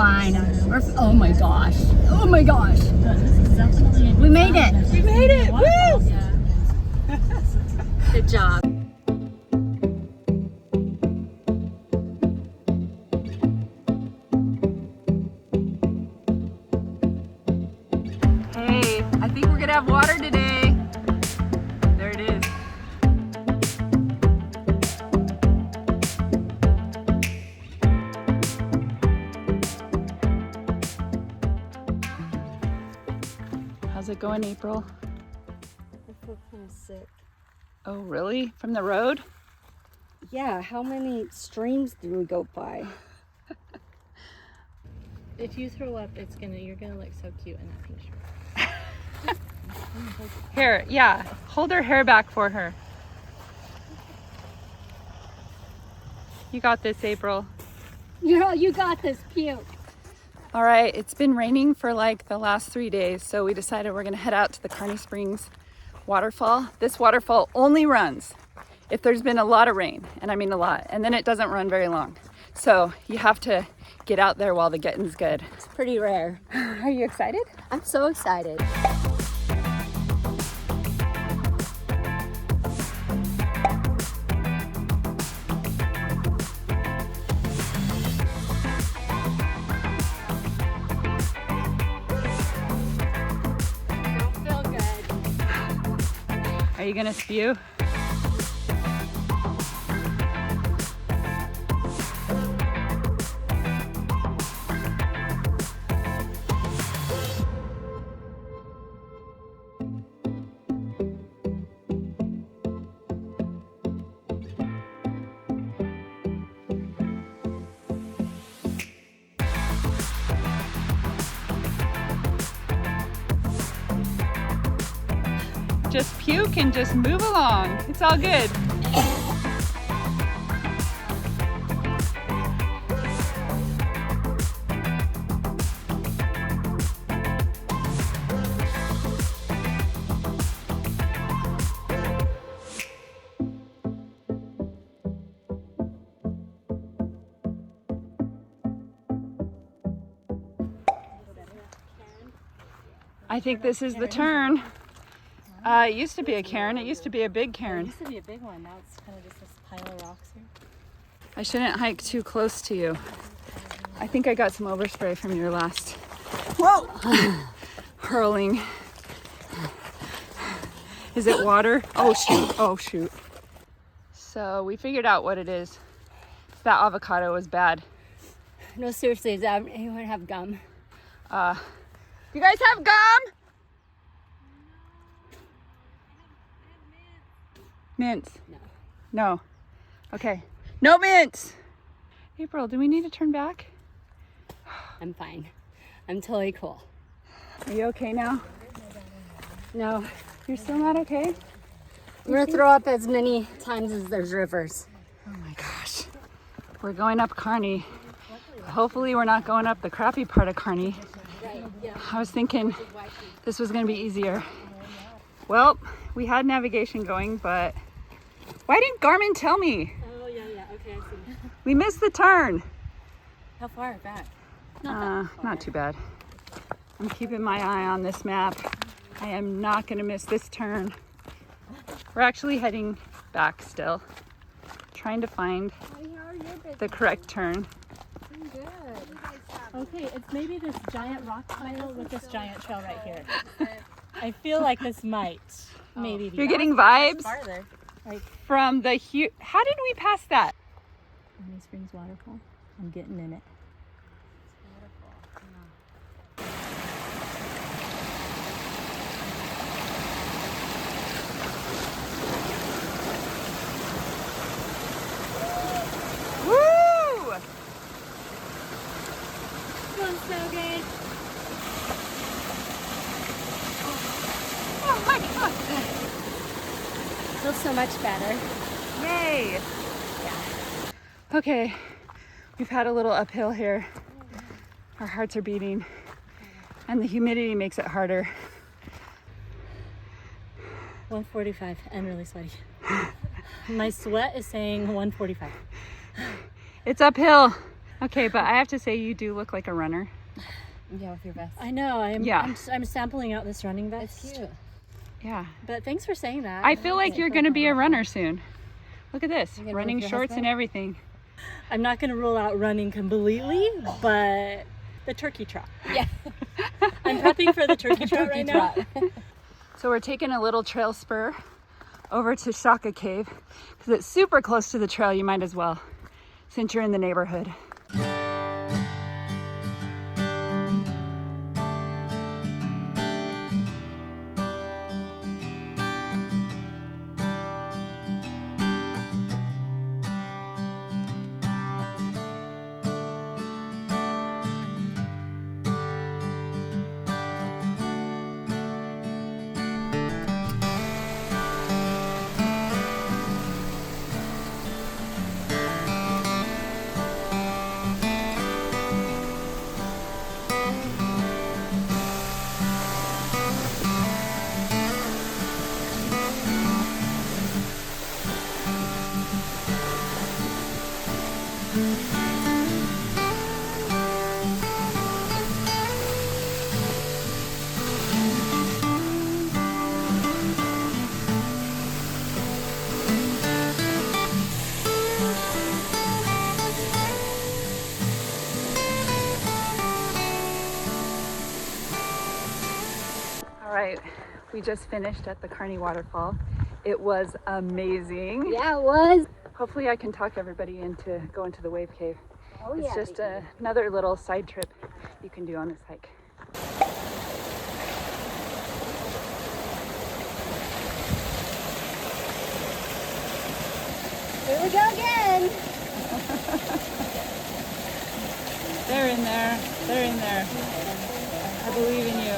fine. Oh my gosh. Oh my gosh. We made it. We made it. Woo! Good job. Hey, I think we're gonna have water today. There it is. How's it going, April? I feel kind of sick. Oh, really? From the road? Yeah, how many streams do we go by? If you throw up, you're gonna look so cute in that pink shirt. Here, yeah. Hold her hair back for her. You got this, April. You got this, puke. All right, it's been raining for like the last 3 days, so we decided we're gonna head out to the Carney Springs Waterfall. This waterfall only runs if there's been a lot of rain, and I mean a lot, and then it doesn't run very long. So you have to get out there while the getting's good. It's pretty rare. Are you excited? I'm so excited. Are you gonna spew? Just puke and just move along. It's all good. I think this is the turn. It used to be a cairn. It used to be a big cairn. It used to be a big one. Now it's kind of just this pile of rocks here. I shouldn't hike too close to you. I think I got some overspray from your last hurling. Is it water? Oh shoot, oh shoot. So we figured out what it is. That avocado was bad. No, seriously, does anyone have gum? You guys have gum? Mints? No. No. Okay. No mints! April, do we need to turn back? I'm fine. I'm totally cool. Are you okay now? No. You're still not okay? I'm gonna throw up as many times as there's rivers. Oh my gosh. We're going up Carney. Hopefully we're not going up the crappy part of Carney. I was thinking this was gonna be easier. Well, we had navigation going, but why didn't Garmin tell me? Oh, yeah, okay, I see. We missed the turn. How far back? Not too bad. I'm keeping my eye on this map. I am not gonna miss this turn. We're actually heading back still, trying to find the correct turn. Okay, it's maybe this giant rock pile with this giant trail right here. I feel like this might maybe be. You're getting vibes farther. Like from the how did we pass that? Carney Springs Waterfall. I'm getting in it. Woo! Feels so good. Oh my god! Feels so much better. Yay! Okay, we've had a little uphill here. Our hearts are beating, and the humidity makes it harder. 145 and really sweaty. My sweat is saying 145. It's uphill. Okay, but I have to say you do look like a runner. Yeah, with your vest. I know. Yeah. I'm sampling out this running vest. It's cute. Yeah. But thanks for saying that. I feel like you're going to be a runner soon. Look at this, gonna running run with your shorts and husband? everything. I'm not going to rule out running completely, but the turkey trot. Yeah. I'm prepping for the turkey trot right now. So we're taking a little trail spur over to Shaka Cave because it's super close to the trail. You might as well, since you're in the neighborhood. All right, we just finished at the Carney Waterfall. It was amazing. Yeah, it was. Hopefully I can talk everybody into going to the wave cave. Oh, It's just another little side trip you can do on this hike. Here we go again. They're in there. They're in there. I believe in you.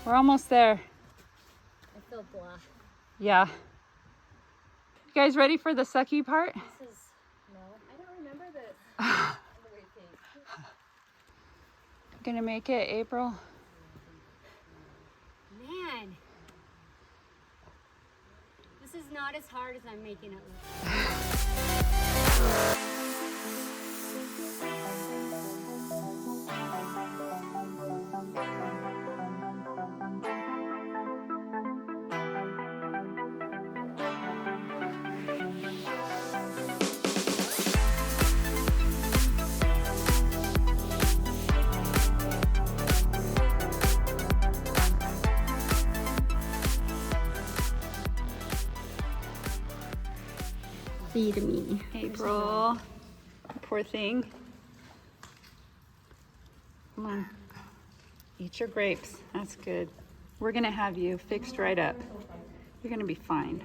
We're almost there. I feel blah. Yeah. You guys ready for the sucky part? This is no. I don't remember this. Gonna make it, April? Man, this is not as hard as I'm making it look. Feed me. April. Poor thing. Come on. Eat your grapes. That's good. We're gonna have you fixed right up. You're gonna be fine.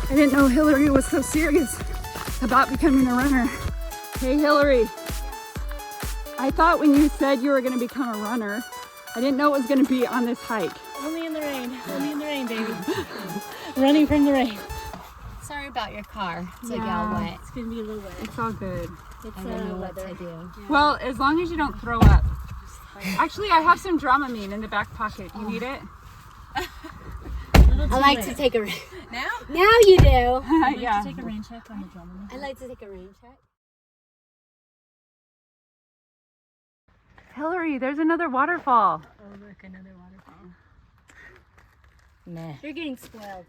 I didn't know Hillary was so serious about becoming a runner. Hey Hillary, I thought when you said you were going to become a runner, I didn't know it was going to be on this hike. Only running from the rain. Sorry about your car. It's like Yeah. all wet. It's gonna be a little wet. It's all good. It's I don't know what weather. to do. Well, as long as you don't throw up. Actually, I have some Dramamine in the back pocket. You need it? I like to take a rain. Now? Now you do. I'd like Yeah. to take a rain check on the Dramamine. I like to take a rain check. Hillary, there's another waterfall. Oh, look, another waterfall. You're getting spoiled.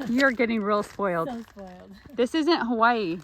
You're getting real spoiled. So spoiled. This isn't Hawaii.